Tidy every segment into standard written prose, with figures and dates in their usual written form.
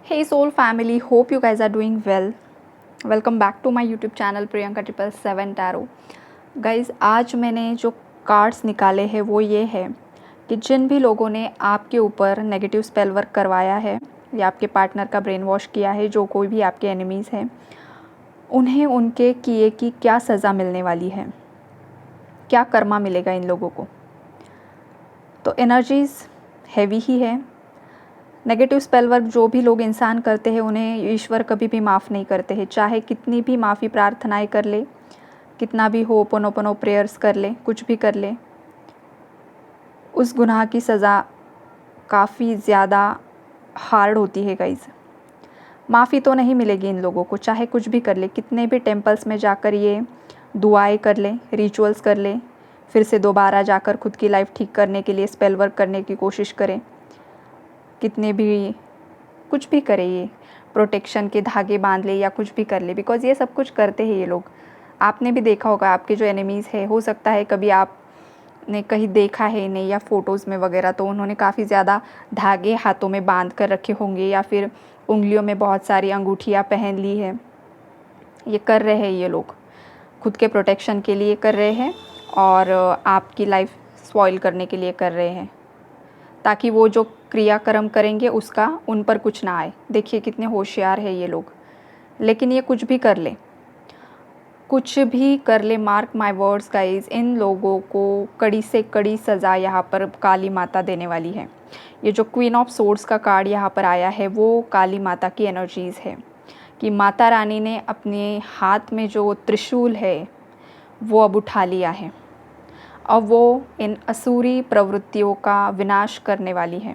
Hey Soul family, hope you guys are doing well. Welcome back to my YouTube channel Priyanka 777 Tarot. Guys आज मैंने जो cards निकाले हैं वो ये है कि जिन भी लोगों ने आपके ऊपर नेगेटिव स्पेल वर्क करवाया है या आपके पार्टनर का ब्रेन वॉश किया है, जो कोई भी आपके एनिमीज़ हैं, उन्हें उनके किए की क्या सज़ा मिलने वाली है, क्या कर्मा मिलेगा इन लोगों को। तो एनर्जीज़ हैवी ही है। नेगेटिव स्पेल वर्क जो भी लोग इंसान करते हैं उन्हें ईश्वर कभी भी माफ़ नहीं करते हैं, चाहे कितनी भी माफ़ी प्रार्थनाएं कर ले, कितना भी हो पोनो प्रेयर्स कर ले, कुछ भी कर ले, उस गुनाह की सज़ा काफ़ी ज़्यादा हार्ड होती है गाइज़। माफ़ी तो नहीं मिलेगी इन लोगों को, चाहे कुछ भी कर ले, कितने भी टेम्पल्स में जाकर ये दुआएं कर ले, रिचुअल्स कर ले, फिर से दोबारा जाकर खुद की लाइफ ठीक करने के लिए स्पेल वर्क करने की कोशिश करें, कितने भी कुछ भी करे, ये प्रोटेक्शन के धागे बांध ले या कुछ भी कर ले, बिकॉज़ ये सब कुछ करते हैं ये लोग। आपने भी देखा होगा आपके जो एनिमीज़ है, हो सकता है कभी आपने कहीं देखा है इन्हें या फ़ोटोज़ में वगैरह, तो उन्होंने काफ़ी ज़्यादा धागे हाथों में बांध कर रखे होंगे या फिर उंगलियों में बहुत सारी अंगूठियाँ पहन ली है। ये कर रहे हैं ये लोग, खुद के प्रोटेक्शन के लिए कर रहे हैं और आपकी लाइफ स्पॉइल करने के लिए कर रहे हैं, ताकि वो जो क्रियाक्रम करेंगे उसका उन पर कुछ ना आए। देखिए कितने होशियार है ये लोग। लेकिन ये कुछ भी कर ले, कुछ भी कर ले, मार्क माय वर्ड्स गाइज, इन लोगों को कड़ी से कड़ी सज़ा यहाँ पर काली माता देने वाली है। ये जो क्वीन ऑफ सोर्ड्स का कार्ड यहाँ पर आया है वो काली माता की एनर्जीज़ है कि माता रानी ने अपने हाथ में जो त्रिशूल है वो अब उठा लिया है। अब वो इन असुरी प्रवृत्तियों का विनाश करने वाली है,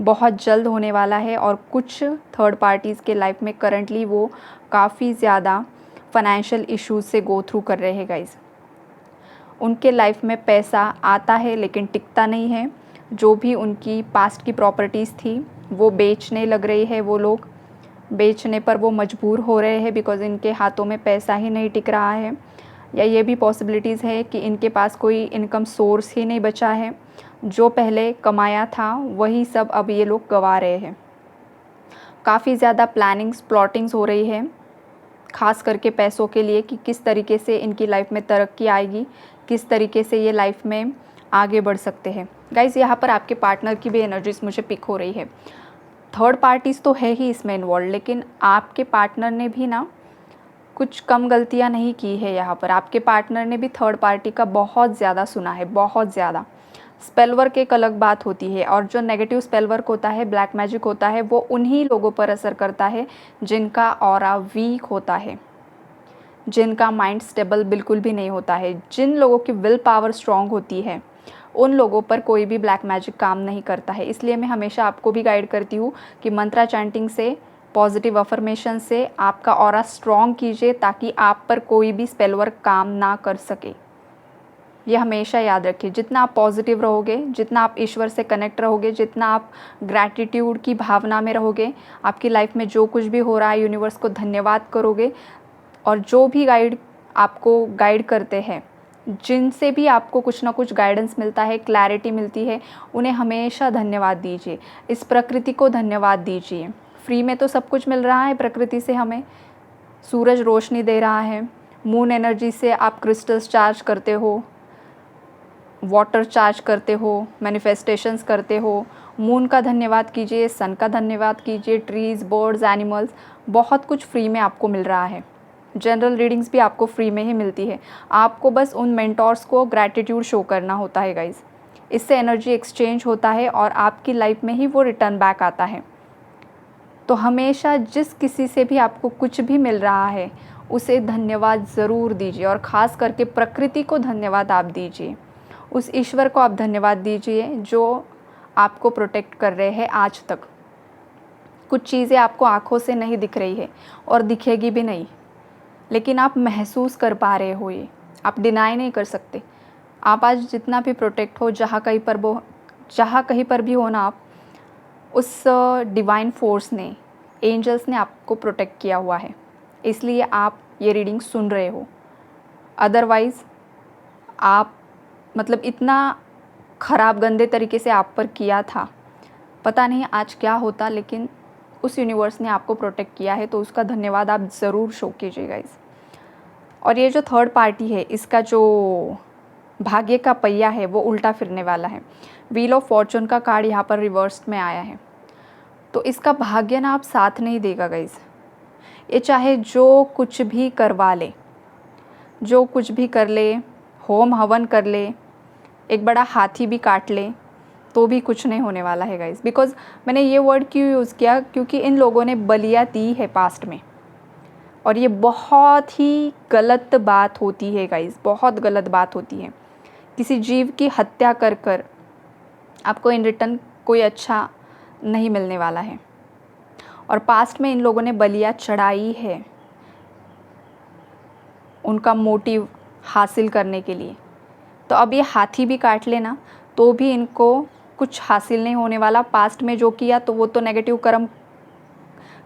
बहुत जल्द होने वाला है। और कुछ थर्ड पार्टीज़ के लाइफ में करंटली वो काफ़ी ज़्यादा फाइनेंशियल इश्यूज से गो थ्रू कर रहे हैं गाइज। उनके लाइफ में पैसा आता है लेकिन टिकता नहीं है। जो भी उनकी पास्ट की प्रॉपर्टीज़ थी वो बेचने लग रही है, वो लोग बेचने पर वो मजबूर हो रहे हैं बिकॉज़ इनके हाथों में पैसा ही नहीं टिक रहा है। या ये भी पॉसिबिलिटीज़ है कि इनके पास कोई इनकम सोर्स ही नहीं बचा है, जो पहले कमाया था वही सब अब ये लोग गंवा रहे हैं। काफ़ी ज़्यादा प्लानिंग्स प्लॉटिंग्स हो रही है, ख़ास करके पैसों के लिए, कि किस तरीके से इनकी लाइफ में तरक्की आएगी, किस तरीके से ये लाइफ में आगे बढ़ सकते हैं। गाइज़ यहाँ पर आपके पार्टनर की भी एनर्जीज मुझे पिक हो रही है। थर्ड पार्टीज़ तो है ही इसमें इन्वॉल्व, लेकिन आपके पार्टनर ने भी ना कुछ कम गलतियाँ नहीं की है। यहाँ पर आपके पार्टनर ने भी थर्ड पार्टी का बहुत ज़्यादा सुना है, बहुत ज़्यादा। स्पेल वर्क एक अलग बात होती है, और जो नेगेटिव स्पेल वर्क होता है, ब्लैक मैजिक होता है, वो उन्हीं लोगों पर असर करता है जिनका ऑरा वीक होता है, जिनका माइंड स्टेबल बिल्कुल भी नहीं होता है। जिन लोगों की विल पावर स्ट्रॉन्ग होती है उन लोगों पर कोई भी ब्लैक मैजिक काम नहीं करता है। इसलिए मैं हमेशा आपको भी गाइड करती हूँ कि मंत्रा चैंटिंग से, पॉजिटिव अफर्मेशन से आपका ऑरा स्ट्रॉन्ग कीजिए, ताकि आप पर कोई भी स्पेल वर्क काम ना कर सके। ये हमेशा याद रखिए, जितना आप पॉजिटिव रहोगे, जितना आप ईश्वर से कनेक्ट रहोगे, जितना आप ग्रैटिट्यूड की भावना में रहोगे, आपकी लाइफ में जो कुछ भी हो रहा है यूनिवर्स को धन्यवाद करोगे, और जो भी गाइड आपको गाइड करते हैं, जिनसे भी आपको कुछ ना कुछ गाइडेंस मिलता है, क्लैरिटी मिलती है, उन्हें हमेशा धन्यवाद दीजिए। इस प्रकृति को धन्यवाद दीजिए। फ्री में तो सब कुछ मिल रहा है प्रकृति से हमें। सूरज रोशनी दे रहा है, मून एनर्जी से आप क्रिस्टल्स चार्ज करते हो, वाटर चार्ज करते हो, मैनिफेस्टेशंस करते हो। मून का धन्यवाद कीजिए, सन का धन्यवाद कीजिए, ट्रीज़, बर्ड्स, एनिमल्स, बहुत कुछ फ्री में आपको मिल रहा है। जनरल रीडिंग्स भी आपको फ्री में ही मिलती है। आपको बस उन मेंटोर्स को ग्रैटिट्यूड शो करना होता है गाइज। इससे एनर्जी एक्सचेंज होता है और आपकी लाइफ में ही वो रिटर्न बैक आता है। तो हमेशा जिस किसी से भी आपको कुछ भी मिल रहा है उसे धन्यवाद ज़रूर दीजिए, और ख़ास करके प्रकृति को धन्यवाद आप दीजिए। उस ईश्वर को आप धन्यवाद दीजिए जो आपको प्रोटेक्ट कर रहे हैं आज तक। कुछ चीज़ें आपको आँखों से नहीं दिख रही है और दिखेगी भी नहीं, लेकिन आप महसूस कर पा रहे हो, ये आप डिनाई नहीं कर सकते। आप आज जितना भी प्रोटेक्ट हो, जहाँ कहीं पर भी हो ना आप, उस डिवाइन फोर्स ने, एंजल्स ने आपको प्रोटेक्ट किया हुआ है, इसलिए आप ये रीडिंग सुन रहे हो। अदरवाइज़ आप मतलब इतना ख़राब गंदे तरीके से आप पर किया था, पता नहीं आज क्या होता, लेकिन उस यूनिवर्स ने आपको प्रोटेक्ट किया है तो उसका धन्यवाद आप ज़रूर शो कीजिए गाइस। और ये जो थर्ड पार्टी है, इसका जो भाग्य का पहिया है वो उल्टा फिरने वाला है। व्हील ऑफ फॉर्चून का कार्ड यहाँ पर रिवर्स्ड में आया है, तो इसका भाग्य ना आप साथ नहीं देगा गाइस। ये चाहे जो कुछ भी करवा ले, जो कुछ भी कर ले, होम हवन कर ले, एक बड़ा हाथी भी काट ले, तो भी कुछ नहीं होने वाला है गाइस। बिकॉज मैंने ये वर्ड क्यों यूज़ किया, क्योंकि इन लोगों ने बलियाँ दी है पास्ट में, और ये बहुत ही गलत बात होती है गाइस, बहुत गलत बात होती है। किसी जीव की हत्या कर कर आपको इन रिटर्न कोई अच्छा नहीं मिलने वाला है। और पास्ट में इन लोगों ने बलियाँ चढ़ाई है उनका मोटिव हासिल करने के लिए, तो अब ये हाथी भी काट लेना तो भी इनको कुछ हासिल नहीं होने वाला। पास्ट में जो किया तो वो तो नेगेटिव कर्म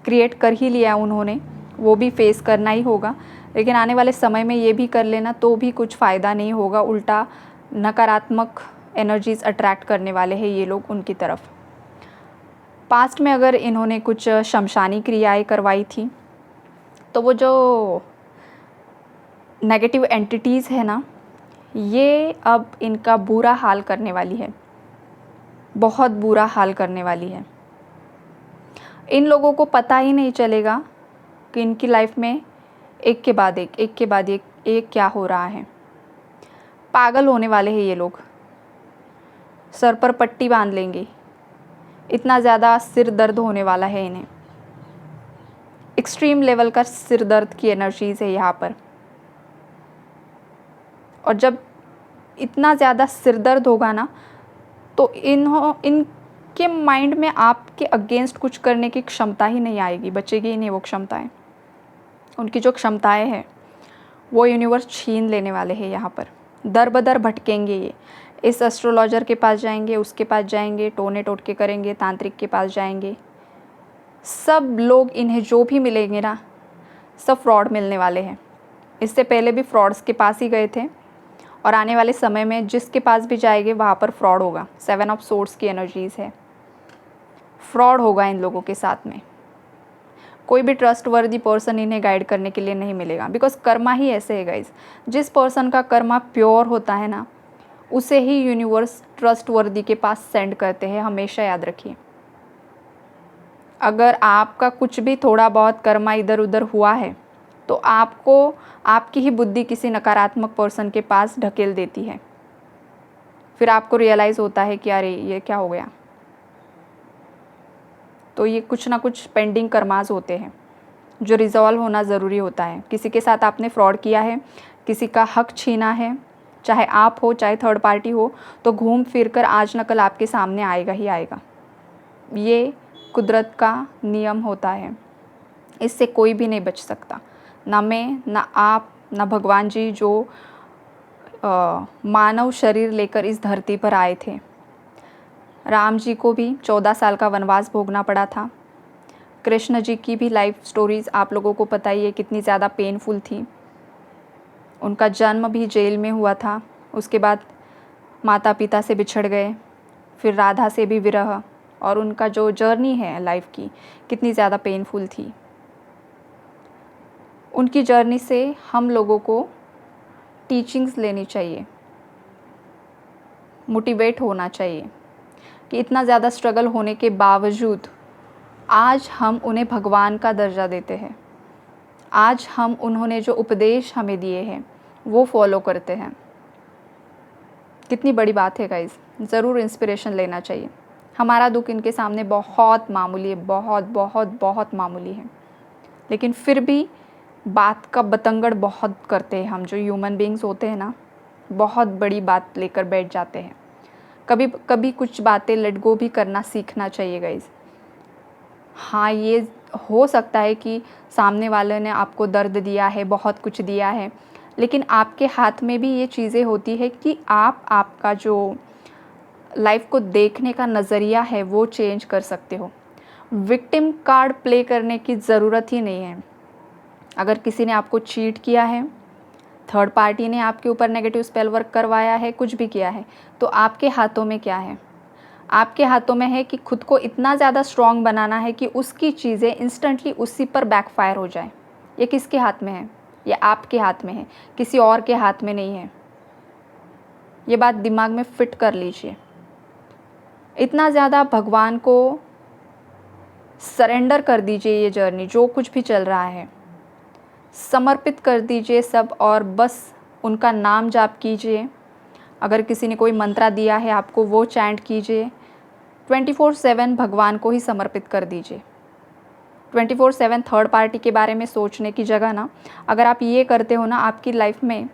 क्रिएट कर ही लिया उन्होंने, वो भी फेस करना ही होगा। लेकिन आने वाले समय में ये भी कर लेना तो भी कुछ फ़ायदा नहीं होगा, उल्टा नकारात्मक एनर्जीज़ अट्रैक्ट करने वाले हैं ये लोग उनकी तरफ। पास्ट में अगर इन्होंने कुछ शमशानी क्रियाएं करवाई थी तो वो जो नेगेटिव एंटिटीज़ है ना, ये अब इनका बुरा हाल करने वाली है, बहुत बुरा हाल करने वाली है। इन लोगों को पता ही नहीं चलेगा कि इनकी लाइफ में एक के बाद एक क्या हो रहा है। पागल होने वाले हैं ये लोग, सर पर पट्टी बांध लेंगे, इतना ज़्यादा सिर दर्द होने वाला है इन्हें। एक्सट्रीम लेवल का सिर दर्द की एनर्जीज़ है यहाँ पर। और जब इतना ज़्यादा सिर दर्द होगा ना, तो इनके माइंड में आपके अगेंस्ट कुछ करने की क्षमता ही नहीं आएगी, बचेगी ही नहीं वो क्षमताएं। उनकी जो क्षमताएं हैं वो यूनिवर्स छीन लेने वाले हैं यहाँ पर। दर बदर भटकेंगे ये, इस एस्ट्रोलॉजर के पास जाएंगे, उसके पास जाएंगे, टोने टोटके करेंगे, तांत्रिक के पास जाएंगे। सब लोग इन्हें जो भी मिलेंगे ना, सब फ्रॉड मिलने वाले हैं। इससे पहले भी फ्रॉड्स के पास ही गए थे, और आने वाले समय में जिसके पास भी जाएंगे वहाँ पर फ्रॉड होगा। 7 ऑफ सोर्ड्स की एनर्जीज़ है, फ्रॉड होगा इन लोगों के साथ में। कोई भी ट्रस्टवर्दी पर्सन इन्हें गाइड करने के लिए नहीं मिलेगा, बिकॉज कर्मा ही ऐसे है गाइज। जिस पर्सन का कर्मा प्योर होता है ना, उसे ही यूनिवर्स ट्रस्टवर्दी के पास सेंड करते हैं, हमेशा याद रखिए। अगर आपका कुछ भी थोड़ा बहुत कर्मा इधर उधर हुआ है तो आपको आपकी ही बुद्धि किसी नकारात्मक पर्सन के पास ढकेल देती है, फिर आपको रियलाइज़ होता है कि अरे ये क्या हो गया। तो ये कुछ ना कुछ पेंडिंग कर्मास होते हैं जो रिजॉल्व होना ज़रूरी होता है। किसी के साथ आपने फ्रॉड किया है, किसी का हक छीना है, चाहे आप हो चाहे थर्ड पार्टी हो, तो घूम फिर कर आज न कल आपके सामने आएगा ही आएगा। ये कुदरत का नियम होता है, इससे कोई भी नहीं बच सकता, ना मैं, ना आप, ना भगवान जी जो मानव शरीर लेकर इस धरती पर आए थे। राम जी को भी 14 साल का वनवास भोगना पड़ा था। कृष्ण जी की भी लाइफ स्टोरीज़ आप लोगों को पता ही है कितनी ज़्यादा पेनफुल थी। उनका जन्म भी जेल में हुआ था, उसके बाद माता पिता से बिछड़ गए, फिर राधा से भी विरह, और उनका जो जर्नी है लाइफ की कितनी ज़्यादा पेनफुल थी। उनकी जर्नी से हम लोगों को टीचिंग्स लेनी चाहिए, मोटिवेट होना चाहिए कि इतना ज़्यादा स्ट्रगल होने के बावजूद आज हम उन्हें भगवान का दर्जा देते हैं। आज हम उन्होंने जो उपदेश हमें दिए हैं वो फॉलो करते हैं। कितनी बड़ी बात है गाइस, ज़रूर इंस्पिरेशन लेना चाहिए। हमारा दुख इनके सामने बहुत मामूली है, बहुत बहुत बहुत मामूली है, लेकिन फिर भी बात का बतंगड़ बहुत करते हैं हम जो ह्यूमन बीइंग्स होते हैं ना, बहुत बड़ी बात लेकर बैठ जाते हैं। कभी कभी कुछ बातें लेट गो भी करना सीखना चाहिए गाइस। हाँ, ये हो सकता है कि सामने वाले ने आपको दर्द दिया है, बहुत कुछ दिया है, लेकिन आपके हाथ में भी ये चीज़ें होती है कि आप आपका जो लाइफ को देखने का नज़रिया है वो चेंज कर सकते हो। विक्टिम कार्ड प्ले करने की ज़रूरत ही नहीं है। अगर किसी ने आपको चीट किया है, थर्ड पार्टी ने आपके ऊपर नेगेटिव स्पेल वर्क करवाया है, कुछ भी किया है, तो आपके हाथों में क्या है? आपके हाथों में है कि खुद को इतना ज़्यादा स्ट्रॉन्ग बनाना है कि उसकी चीज़ें इंस्टेंटली उसी पर बैकफायर हो जाए। ये किसके हाथ में है? ये आपके हाथ में है, किसी और के हाथ में नहीं है। ये बात दिमाग में फिट कर लीजिए। इतना ज़्यादा भगवान को सरेंडर कर दीजिए, ये जर्नी जो कुछ भी चल रहा है समर्पित कर दीजिए सब, और बस उनका नाम जाप कीजिए। अगर किसी ने कोई मंत्रा दिया है आपको, वो चैंट कीजिए। 24/7 भगवान को ही समर्पित कर दीजिए। 24/7 थर्ड पार्टी के बारे में सोचने की जगह ना, अगर आप ये करते हो ना, आपकी लाइफ में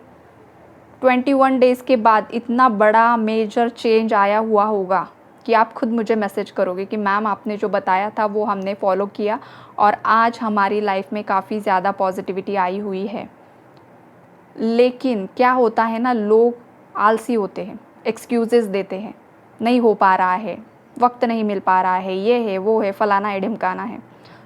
21 डेज़ के बाद इतना बड़ा मेजर चेंज आया हुआ होगा कि आप खुद मुझे मैसेज करोगे कि मैम आपने जो बताया था वो हमने फॉलो किया और आज हमारी लाइफ में काफ़ी ज़्यादा पॉजिटिविटी आई हुई है। लेकिन क्या होता है ना, लोग आलसी होते हैं, एक्सक्यूज़ेस देते हैं, नहीं हो पा रहा है, वक्त नहीं मिल पा रहा है, ये है वो है, फलाना है ढिमकाना है।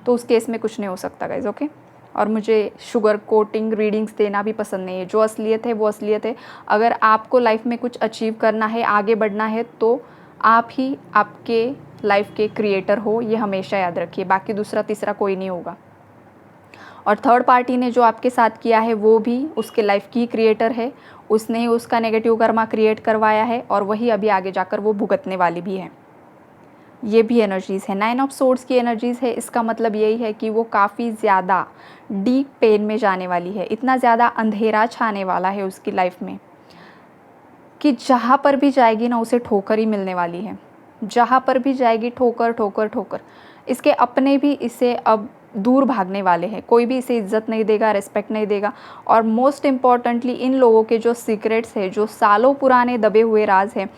तो उस केस में कुछ नहीं हो सकता गाइज, ओके। और मुझे शुगर कोटिंग रीडिंग्स देना भी पसंद नहीं है। जो असलियत है वो असलियत है। अगर आपको लाइफ में कुछ अचीव करना है, आगे बढ़ना है, तो आप ही आपके लाइफ के क्रिएटर हो, ये हमेशा याद रखिए। बाकी दूसरा तीसरा कोई नहीं होगा। और थर्ड पार्टी ने जो आपके साथ किया है वो भी उसके लाइफ की क्रिएटर है, उसने ही उसका नेगेटिव कर्मा क्रिएट करवाया है और वही अभी आगे जाकर वो भुगतने वाली भी है। ये भी एनर्जीज़ है, 9 ऑफ सोर्ड्स की एनर्जीज़ है। इसका मतलब यही है कि वो काफ़ी ज़्यादा डीप पेन में जाने वाली है। इतना ज़्यादा अंधेरा छाने वाला है उसकी लाइफ में कि जहाँ पर भी जाएगी ना उसे ठोकर ही मिलने वाली है। जहाँ पर भी जाएगी ठोकर ठोकर ठोकर। इसके अपने भी इसे अब दूर भागने वाले हैं। कोई भी इसे इज्जत नहीं देगा, रिस्पेक्ट नहीं देगा। और मोस्ट इम्पॉर्टेंटली इन लोगों के जो सीक्रेट्स है, जो सालों पुराने दबे हुए राज हैं,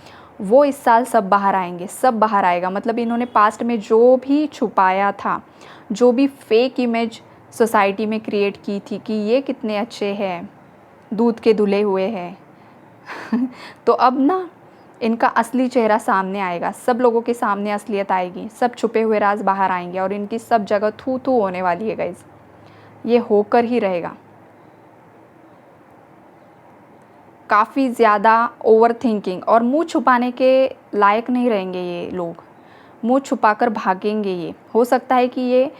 वो इस साल सब बाहर आएंगे। सब बाहर आएगा। मतलब इन्होंने पास्ट में जो भी छुपाया था, जो भी फेक इमेज सोसाइटी में क्रिएट की थी कि ये कितने अच्छे हैं, दूध के धुले हुए हैं तो अब ना इनका असली चेहरा सामने आएगा। सब लोगों के सामने असलियत आएगी। सब छुपे हुए राज बाहर आएंगे और इनकी सब जगह थू थू होने वाली है गाइज। ये होकर ही रहेगा। काफ़ी ज़्यादा ओवर थिंकिंग और मुंह छुपाने के लायक नहीं रहेंगे ये लोग। मुंह छुपाकर भागेंगे ये। हो सकता है कि ये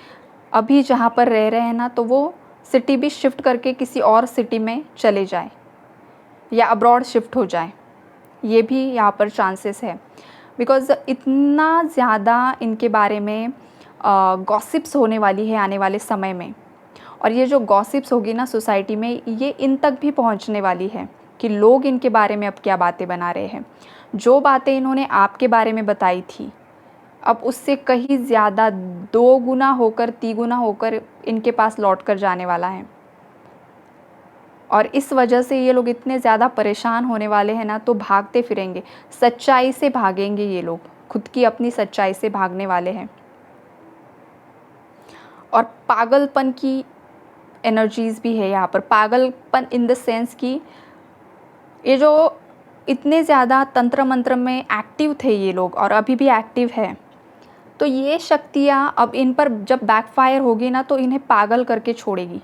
अभी जहाँ पर रह रहे हैं ना, तो वो सिटी भी शिफ्ट करके किसी और सिटी में चले जाए या अब्रॉड शिफ्ट हो जाए। ये भी यहाँ पर चांसेस है। बिकॉज़ इतना ज़्यादा इनके बारे में गॉसिप्स होने वाली है आने वाले समय में। और ये जो गॉसिप्स होगी ना सोसाइटी में, ये इन तक भी पहुँचने वाली है कि लोग इनके बारे में अब क्या बातें बना रहे हैं। जो बातें इन्होंने आपके बारे में बताई थी, अब उससे कहीं ज़्यादा 2 गुना होकर 3 गुना होकर इनके पास लौट कर जाने वाला है। और इस वजह से ये लोग इतने ज़्यादा परेशान होने वाले हैं ना, तो भागते फिरेंगे। सच्चाई से भागेंगे ये लोग, खुद की अपनी सच्चाई से भागने वाले हैं। और पागलपन की एनर्जीज़ भी है यहाँ पर। पागलपन इन द सेंस कि ये जो इतने ज़्यादा तंत्र मंत्र में एक्टिव थे ये लोग और अभी भी एक्टिव है, तो ये शक्तियाँ अब इन पर जब बैकफायर होगी ना, तो इन्हें पागल करके छोड़ेगी।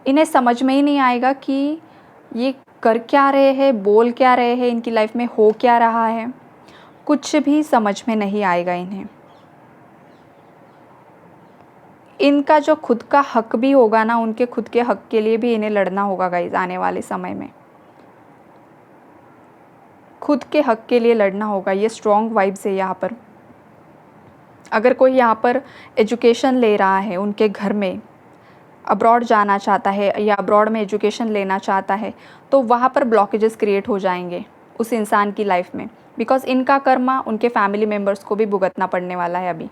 इन्हें समझ में ही नहीं आएगा कि ये कर क्या रहे हैं, बोल क्या रहे हैं, इनकी लाइफ में हो क्या रहा है। कुछ भी समझ में नहीं आएगा इन्हें। इनका जो खुद का हक भी होगा ना, उनके खुद के हक के लिए भी इन्हें लड़ना होगा गाइज। आने वाले समय में खुद के हक के लिए लड़ना होगा। ये स्ट्रॉन्ग वाइब्स है यहाँ पर। अगर कोई यहाँ पर एजुकेशन ले रहा है उनके घर में, अब्रॉड जाना चाहता है या अब्रॉड में एजुकेशन लेना चाहता है, तो वहाँ पर ब्लॉकेजेस क्रिएट हो जाएंगे उस इंसान की लाइफ में। बिकॉज़ इनका कर्मा उनके फैमिली मेम्बर्स को भी भुगतना पड़ने वाला है अभी।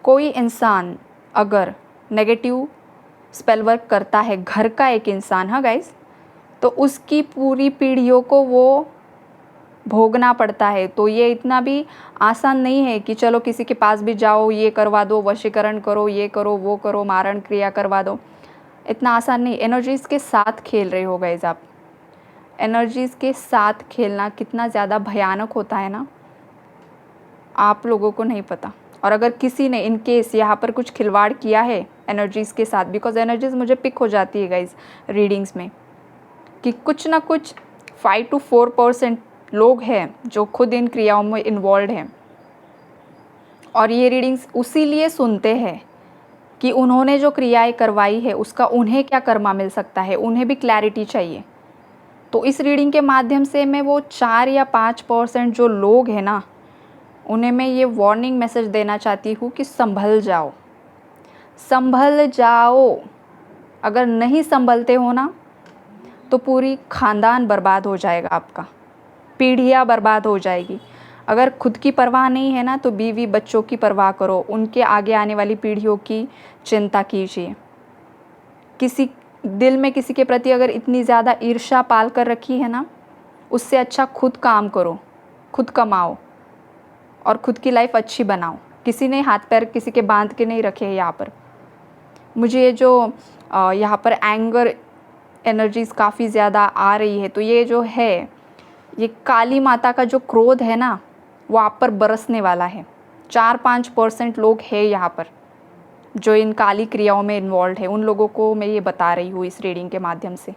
कोई इंसान अगर नेगेटिव स्पेल वर्क करता है, घर का एक इंसान, हाँ गाइस, तो उसकी पूरी पीढ़ियों को वो भोगना पड़ता है। तो ये इतना भी आसान नहीं है कि चलो किसी के पास भी जाओ, ये करवा दो, वशीकरण करो, ये करो, वो करो, मारण क्रिया करवा दो। इतना आसान नहीं। एनर्जीज़ के साथ खेल रहे हो गाइस आप। एनर्जीज़ के साथ खेलना कितना ज़्यादा भयानक होता है ना, आप लोगों को नहीं पता। और अगर किसी ने इन केस यहाँ पर कुछ खिलवाड़ किया है एनर्जीज़ के साथ, बिकॉज एनर्जीज़ मुझे पिक हो जाती है गाइस रीडिंग्स में कि कुछ ना कुछ 5 to 4% लोग हैं जो खुद इन क्रियाओं में इन्वॉल्व हैं, और ये रीडिंग्स उसी लिए सुनते हैं कि उन्होंने जो क्रियाएं करवाई है उसका उन्हें क्या कर्मा मिल सकता है, उन्हें भी क्लैरिटी चाहिए। तो इस रीडिंग के माध्यम से मैं वो 4 या 5% जो लोग हैं ना, उन्हें मैं ये वार्निंग मैसेज देना चाहती हूँ कि संभल जाओ, संभल जाओ। अगर नहीं संभलते हो ना तो पूरी ख़ानदान बर्बाद हो जाएगा, आपका पीढ़ियाँ बर्बाद हो जाएगी। अगर खुद की परवाह नहीं है ना तो बीवी बच्चों की परवाह करो, उनके आगे आने वाली पीढ़ियों की चिंता कीजिए। किसी दिल में किसी के प्रति अगर इतनी ज़्यादा ईर्ष्या पाल कर रखी है ना, उससे अच्छा खुद काम करो, खुद कमाओ और खुद की लाइफ अच्छी बनाओ। किसी ने हाथ पैर किसी के बांध के नहीं रखे हैं यहाँ पर। मुझे ये जो यहाँ पर एंगर एनर्जीज़ काफ़ी ज़्यादा आ रही है, तो ये जो है, ये काली माता का जो क्रोध है ना, वो आप पर बरसने वाला है। 4-5% लोग हैं यहाँ पर जो इन काली क्रियाओं में इन्वॉल्व है। उन लोगों को मैं ये बता रही हूँ इस रीडिंग के माध्यम से।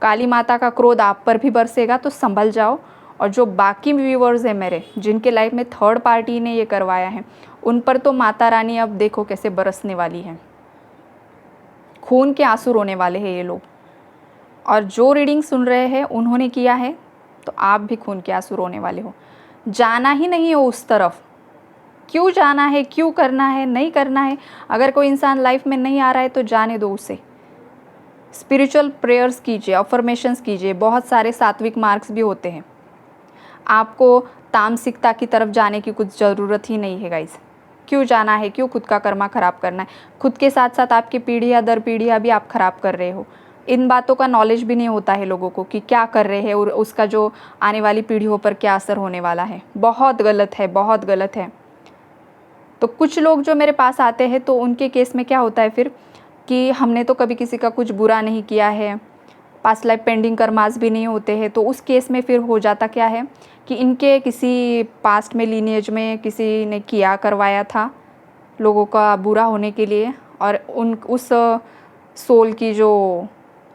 काली माता का क्रोध आप पर भी बरसेगा, तो संभल जाओ। और जो बाकी व्यूअर्स हैं मेरे, जिनके लाइफ में थर्ड पार्टी ने ये करवाया है, उन पर तो माता रानी अब देखो कैसे बरसने वाली है। खून के आंसू रोने वाले हैं ये लोग। और जो रीडिंग सुन रहे हैं उन्होंने किया है, तो आप भी खून के आंसू रोने वाले हो। जाना ही नहीं हो उस तरफ। क्यों जाना है, क्यों करना है, नहीं करना है। अगर कोई इंसान लाइफ में नहीं आ रहा है तो जाने दो उसे। स्पिरिचुअल प्रेयर्स कीजिए, अफर्मेशंस कीजिए। बहुत सारे सात्विक मार्क्स भी होते हैं। आपको तामसिकता की तरफ जाने की कुछ ज़रूरत ही नहीं है गाइस। क्यों जाना है, क्यों खुद का कर्मा ख़राब करना है। खुद के साथ साथ आपकी पीढ़ियाँ दर पीढ़ियाँ भी आप ख़राब कर रहे हो। इन बातों का नॉलेज भी नहीं होता है लोगों को कि क्या कर रहे हैं और उसका जो आने वाली पीढ़ियों पर क्या असर होने वाला है। बहुत गलत है, बहुत गलत है। तो कुछ लोग जो मेरे पास आते हैं तो उनके केस में क्या होता है फिर कि हमने तो कभी किसी का कुछ बुरा नहीं किया है, पास्ट लाइफ पेंडिंग कर्मास भी नहीं होते हैं। तो उस केस में फिर हो जाता क्या है कि इनके किसी पास्ट में लीनिएज में किसी ने किया करवाया था लोगों का बुरा होने के लिए, और उस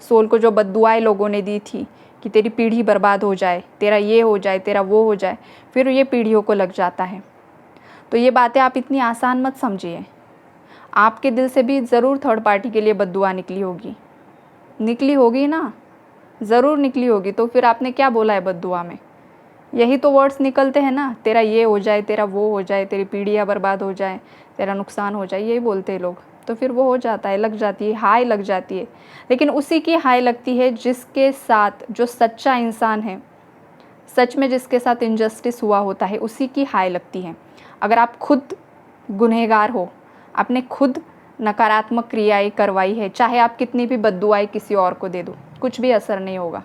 सोल को जो बद्दुआएं लोगों ने दी थी कि तेरी पीढ़ी बर्बाद हो जाए, तेरा ये हो जाए, तेरा वो हो जाए, फिर ये पीढ़ियों को लग जाता है। तो ये बातें आप इतनी आसान मत समझिए। आपके दिल से भी ज़रूर थर्ड पार्टी के लिए बद्दुआ निकली होगी ना, ज़रूर निकली होगी। तो फिर आपने क्या बोला है बद्दुआ में? यही तो वर्ड्स निकलते हैं ना, तेरा ये हो जाए, तेरा वो हो जाए, तेरी पीढ़ियाँ बर्बाद हो जाए, तेरा नुकसान हो जाए, यही बोलते हैं लोग। तो फिर वो हो जाता है, लग जाती है, हाय लग जाती है। लेकिन उसी की हाय लगती है जिसके साथ, जो सच्चा इंसान है, सच में जिसके साथ इनजस्टिस हुआ होता है, उसी की हाय लगती है। अगर आप खुद गुनहगार हो, आपने खुद नकारात्मक क्रियाएं करवाई है, चाहे आप कितनी भी बद्दुआएं किसी और को दे दो, कुछ भी असर नहीं होगा,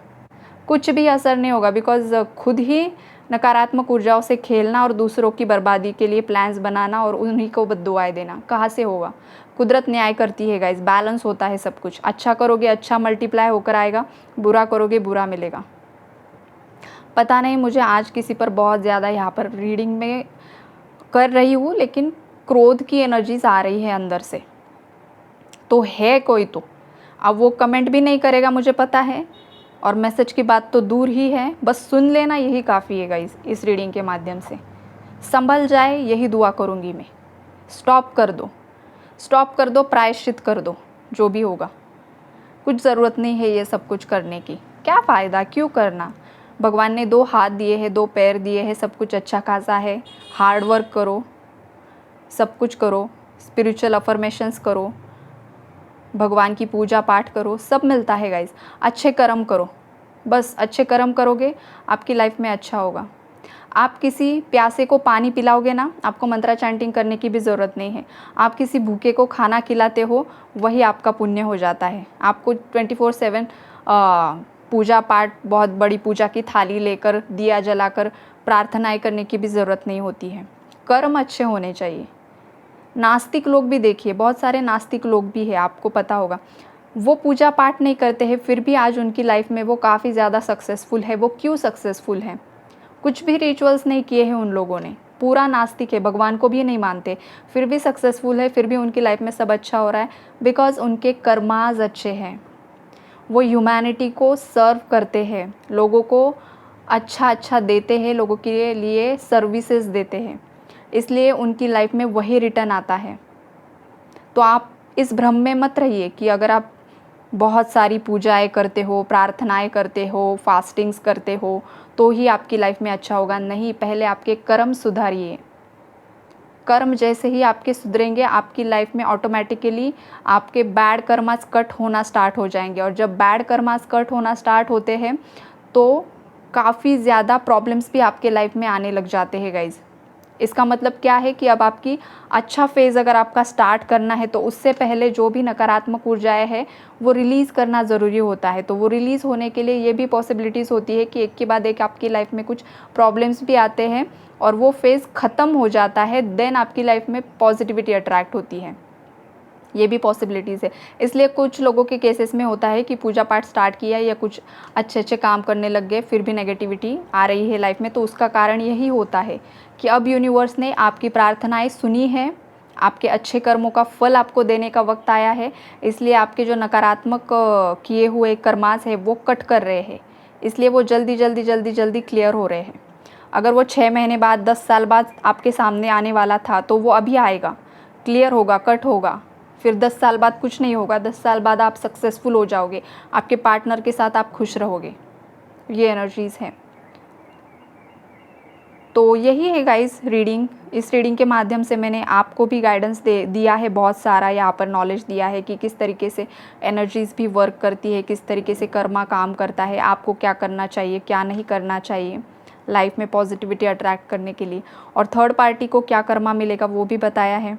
कुछ भी असर नहीं होगा। बिकॉज़ खुद ही नकारात्मक ऊर्जाओं से खेलना और दूसरों की बर्बादी के लिए प्लान्स बनाना और उन्हीं को बद्दुआएं देना कहाँ से होगा। कुदरत न्याय करती है गाइस, बैलेंस होता है सब कुछ। अच्छा करोगे अच्छा मल्टीप्लाई होकर आएगा, बुरा करोगे बुरा मिलेगा। पता नहीं, मुझे आज किसी पर बहुत ज़्यादा यहाँ पर रीडिंग में कर रही हूँ, लेकिन क्रोध की एनर्जीज आ रही है अंदर से। तो है कोई, तो अब वो कमेंट भी नहीं करेगा मुझे पता है, और मैसेज की बात तो दूर ही है। बस सुन लेना, यही काफ़ी है गाइस। इस रीडिंग के माध्यम से संभल जाए, यही दुआ करूँगी मैं। स्टॉप कर दो, स्टॉप कर दो, प्रायश्चित कर दो, जो भी होगा। कुछ ज़रूरत नहीं है ये सब कुछ करने की। क्या फ़ायदा, क्यों करना। भगवान ने 2 हाथ दिए हैं, 2 पैर दिए हैं, सब कुछ अच्छा खासा है। हार्ड वर्क करो, सब कुछ करो, स्पिरिचुअल अफर्मेशंस करो, भगवान की पूजा पाठ करो, सब मिलता है गाइस। अच्छे कर्म करो, बस अच्छे कर्म करोगे आपकी लाइफ में अच्छा होगा। आप किसी प्यासे को पानी पिलाओगे ना, आपको मंत्रा चैंटिंग करने की भी ज़रूरत नहीं है। आप किसी भूखे को खाना खिलाते हो, वही आपका पुण्य हो जाता है। आपको 24/7 पूजा पाठ, बहुत बड़ी पूजा की थाली लेकर दिया जलाकर प्रार्थनाएं करने की भी ज़रूरत नहीं होती है। कर्म अच्छे होने चाहिए। नास्तिक लोग भी देखिए, बहुत सारे नास्तिक लोग भी हैं, आपको पता होगा। वो पूजा पाठ नहीं करते हैं, फिर भी आज उनकी लाइफ में वो काफ़ी ज़्यादा सक्सेसफुल है। वो क्यों सक्सेसफुल है? कुछ भी रिचुअल्स नहीं किए हैं उन लोगों ने। पूरा नास्तिक है, भगवान को भी नहीं मानते, फिर भी सक्सेसफुल है, फिर भी उनकी लाइफ में सब अच्छा हो रहा है। बिकॉज़ उनके कर्माज अच्छे हैं। वो ह्यूमैनिटी को सर्व करते हैं, लोगों को अच्छा देते हैं, लोगों के लिए सर्विसेज देते हैं, इसलिए उनकी लाइफ में वही रिटर्न आता है। तो आप इस भ्रम में मत रहिए कि अगर आप बहुत सारी पूजाएं करते हो, प्रार्थनाएं करते हो, फास्टिंग्स करते हो तो ही आपकी लाइफ में अच्छा होगा। नहीं, पहले आपके कर्म सुधारिए। कर्म जैसे ही आपके सुधरेंगे, आपकी लाइफ में ऑटोमेटिकली आपके बैड कर्मास कट होना स्टार्ट हो जाएंगे। और जब बैड कर्मास कट होना स्टार्ट होते हैं तो काफ़ी ज़्यादा प्रॉब्लम्स भी आपके लाइफ में आने लग जाते हैं गाइज़। इसका मतलब क्या है कि अब आपकी अच्छा फेज़ अगर आपका स्टार्ट करना है तो उससे पहले जो भी नकारात्मक ऊर्जाएं हैं वो रिलीज़ करना ज़रूरी होता है। तो वो रिलीज़ होने के लिए ये भी पॉसिबिलिटीज़ होती है कि एक के बाद एक आपकी लाइफ में कुछ प्रॉब्लम्स भी आते हैं और वो फेज़ ख़त्म हो जाता है, देन आपकी लाइफ में पॉजिटिविटी अट्रैक्ट होती है। ये भी पॉसिबिलिटीज़ है। इसलिए कुछ लोगों के केसेस में होता है कि पूजा पाठ स्टार्ट किया या कुछ अच्छे काम करने लग गए, फिर भी नेगेटिविटी आ रही है लाइफ में। तो उसका कारण यही होता है कि अब यूनिवर्स ने आपकी प्रार्थनाएं सुनी है, आपके अच्छे कर्मों का फल आपको देने का वक्त आया है। इसलिए आपके जो नकारात्मक किए हुए कर्मास है वो कट कर रहे हैं, इसलिए वो जल्दी क्लियर हो रहे हैं। अगर वो 6 महीने बाद, 10 साल बाद आपके सामने आने वाला था तो वो अभी आएगा, क्लियर होगा, कट होगा। फिर 10 साल बाद कुछ नहीं होगा, 10 साल बाद आप सक्सेसफुल हो जाओगे, आपके पार्टनर के साथ आप खुश रहोगे। ये एनर्जीज़ हैं। तो यही है गाइस रीडिंग। इस रीडिंग के माध्यम से मैंने आपको भी गाइडेंस दिया है, बहुत सारा यहाँ पर नॉलेज दिया है कि किस तरीके से एनर्जीज़ भी वर्क करती है, किस तरीके से कर्मा काम करता है, आपको क्या करना चाहिए, क्या नहीं करना चाहिए लाइफ में पॉजिटिविटी अट्रैक्ट करने के लिए, और थर्ड पार्टी को क्या कर्मा मिलेगा वो भी बताया है।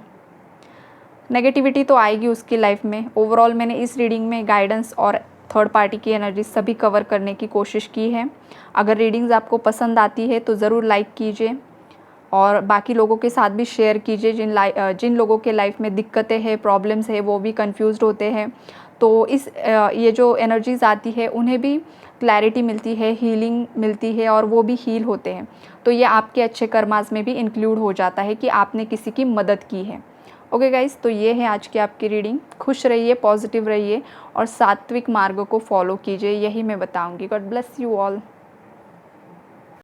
नेगेटिविटी तो आएगी उसकी लाइफ में। ओवरऑल मैंने इस रीडिंग में गाइडेंस और थर्ड पार्टी की एनर्जी सभी कवर करने की कोशिश की है। अगर रीडिंग्स आपको पसंद आती है तो ज़रूर लाइक कीजिए और बाकी लोगों के साथ भी शेयर कीजिए जिन लोगों के लाइफ में दिक्कतें हैं, प्रॉब्लम्स है, वो भी कंफ्यूज्ड होते हैं। तो ये जो एनर्जीज़ आती है उन्हें भी क्लैरिटी मिलती है, हीलिंग मिलती है और वो भी हील होते हैं। तो ये आपके अच्छे कर्मास में भी इंक्लूड हो जाता है कि आपने किसी की मदद की है। ओके गाइस, तो ये है आज की आपकी रीडिंग। खुश रहिए, पॉजिटिव रहिए और सात्विक मार्ग को फॉलो कीजिए, यही मैं बताऊंगी। God bless you all.